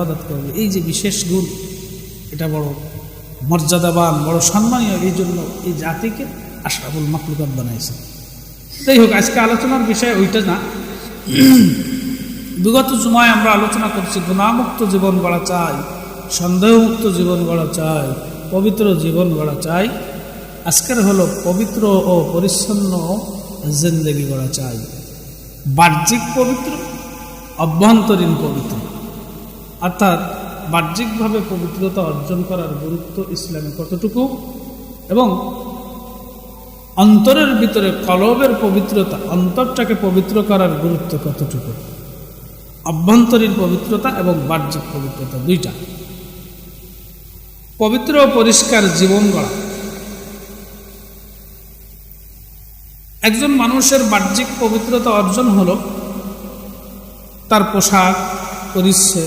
ইবাদত করবে, এই যে বিশেষ গুণ, এটা বড় মর্যাদাবান, বড় সম্মানীয়। এই জন্য এই জাতিকে আশরাফুল মাখলুকাত বানাইছে। যাই হোক, আজকে আলোচনার বিষয় ওইটা না। বিগত জুমায় আমরা আলোচনা করছি গুনাহমুক্ত জীবন গড়া চাই, সন্দেহমুক্ত জীবন গড়া চাই, পবিত্র জীবন গড়া চাই। আজকের হলো পবিত্র ও পরিচ্ছন্ন জিন্দেগি গড়া চাই। বাহ্যিক পবিত্র, অভ্যন্তরীণ পবিত্র, অর্থাৎ বাহ্যিকভাবে পবিত্রতা অর্জন করার গুরুত্ব ইসলামে কতটুকু, এবং অন্তরের ভিতরে কলবের পবিত্রতা, অন্তরটাকে পবিত্র করার গুরুত্ব কতটুকু। অভ্যন্তরীণ পবিত্রতা এবং বাহ্যিক পবিত্রতা দুইটা। পবিত্র ও পরিষ্কার জীবন গড়া। একজন মানুষের বাহ্যিক পবিত্রতা অর্জন হলো তার পোশাক, পরিচ্ছদ,